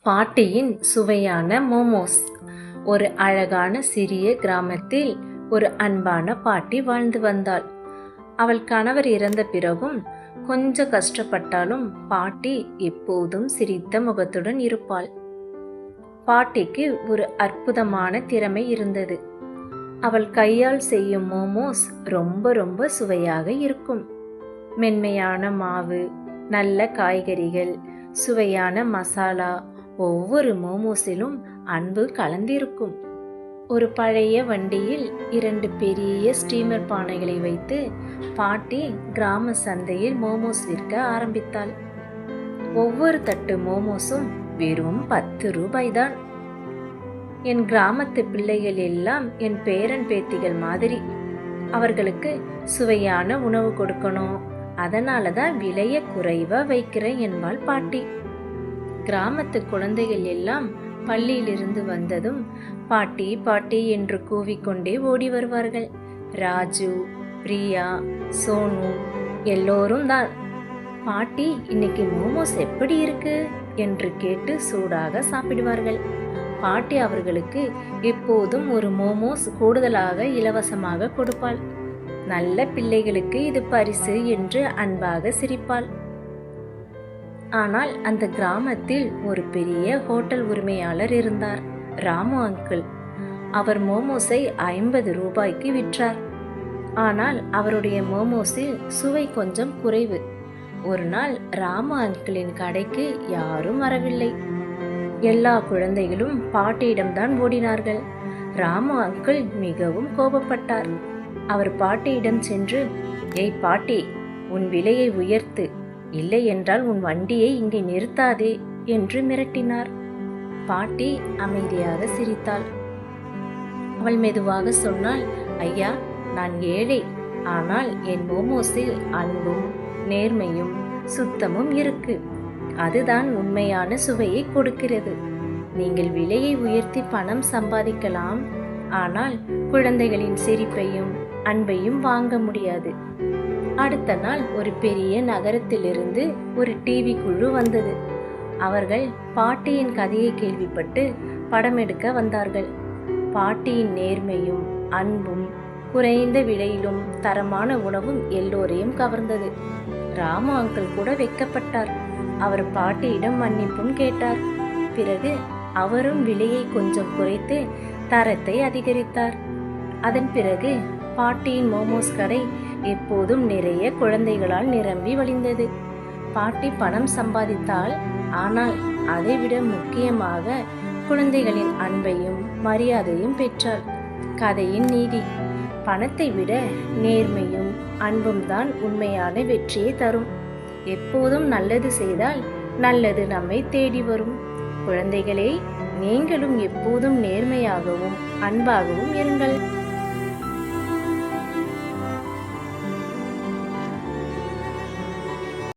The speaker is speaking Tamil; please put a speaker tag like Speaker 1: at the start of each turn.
Speaker 1: பாட்டியின் சுவையான மோமோஸ். ஒரு அழகான சிறிய கிராமத்தில் ஒரு அன்பான பாட்டி வாழ்ந்து வந்தாள். அவள் கணவர் இறந்த பிறகும் கொஞ்சம் கஷ்டப்பட்டாலும் பாட்டி எப்போதும் சிரித்த முகத்துடன் இருப்பாள். பாட்டிக்கு ஒரு அற்புதமான திறமை இருந்தது. அவள் கையால் செய்யும் மோமோஸ் ரொம்ப ரொம்ப சுவையாக இருக்கும். மென்மையான மாவு, நல்ல காய்கறிகள், சுவையான மசாலா, ஒவ்வொரு மோமோஸிலும் அன்பு கலந்திருக்கும். ஒரு பழைய வண்டியில் 2 பெரிய ஸ்டீமர் பானைகளை வைத்து பாட்டி கிராம சந்தையில் மோமோஸ் விற்க ஆரம்பித்தாள். ஒவ்வொரு தட்டு மோமோஸும் வெறும் 10 ரூபாய் தான். என் கிராமத்து பிள்ளைகள் எல்லாம் என் பேரன் பேத்திகள் மாதிரி. அவர்களுக்கு சுவையான உணவு கொடுக்கணும், அதனாலதான் விலைய குறைவா வைக்கிறேன் என்பாள் பாட்டி. கிராமத்து குழந்தைகள் எல்லாம் பள்ளியிலிருந்து வந்ததும் பாட்டி பாட்டி என்று கூவிக்கொண்டே ஓடி வருவார்கள். ராஜு, பிரியா, சோனு எல்லோரும் தான். பாட்டி இன்னைக்கு மோமோஸ் எப்படி இருக்கு என்று கேட்டு சூடாக சாப்பிடுவார்கள். பாட்டி அவர்களுக்கு எப்போதும் ஒரு மோமோஸ் கூடுதலாக இலவசமாக கொடுப்பாள். நல்ல பிள்ளைகளுக்கு இது பரிசு என்று அன்பாக சிரிப்பாள். ஆனால் அந்த கிராமத்தில் ஒரு பெரிய ஹோட்டல் உரிமையாளர் இருந்தார், ராமு அங்கிள். அவர் மோமோஸை 50 ரூபாய்க்கு விற்றார். ஆனால் அவருடைய மோமோஸில் சுவை கொஞ்சம் குறைவு. ஒரு நாள் ராமு அங்கிளின் கடைக்கு யாரும் வரவில்லை. எல்லா குழந்தைகளும் பாட்டியிடம்தான் ஓடினார்கள். ராமு அங்கிள் மிகவும் கோபப்பட்டார். அவர் பாட்டியிடம் சென்று, ஏய் பாட்டி, உன் விலையை உயர்த்து, இல்லை என்றால் உன் வண்டியை இங்கே நிறுத்தாதே என்று மிரட்டினார். பாட்டி அமைதியாக சிரித்தாள். அவள் மெதுவாக சொன்னாள், ஐயா, நான் ஏழை, ஆனால் என் மோமோஸில் அன்பும் நேர்மையும் சுத்தமும் இருக்கு. அதுதான் உண்மையான சுவையை கொடுக்கிறது. நீங்கள் விலையை உயர்த்தி பணம் சம்பாதிக்கலாம், ஆனால் குழந்தைகளின் சிரிப்பையும் அன்பையும் வாங்க முடியாது. அடுத்த நாள் ஒரு பெரிய நகரத்திலிருந்து ஒரு டிவி குழு வந்தது. அவர்கள் பாட்டியின் கதையை கேள்விப்பட்டு படம் எடுக்க வந்தார்கள். பாட்டியின் நேர்மையும் அன்பும் குறைந்த விலையிலும் தரமான உணவும் எல்லோரையும் கவர்ந்தது. ராமு அங்கிள் கூட வெட்கப்பட்டார். அவர் பாட்டியிடம் மன்னிப்பும் கேட்டார். பிறகு அவரும் விலையை கொஞ்சம் குறைத்து தரத்தை அதிகரித்தார். அதன் பிறகு பாட்டியின் மோமோஸ் கடை எப்போதும் நிறைய குழந்தைகளால் நிரம்பி வழிந்தது. பாட்டி பணம் சம்பாதித்தாள், ஆனால் அதைவிட முக்கியமாக குழந்தைகளின் அன்பையும் மரியாதையும் பெற்றாள். கதையின் நீதி: பணத்தை விட நேர்மையும் அன்பும் தான் உண்மையான வெற்றியை தரும். எப்போதும் நல்லது செய்தால் நல்லது நம்மை தேடி வரும். குழந்தைகளே, நீங்களும் எப்போதும் நேர்மையாகவும் அன்பாகவும் இருங்கள்.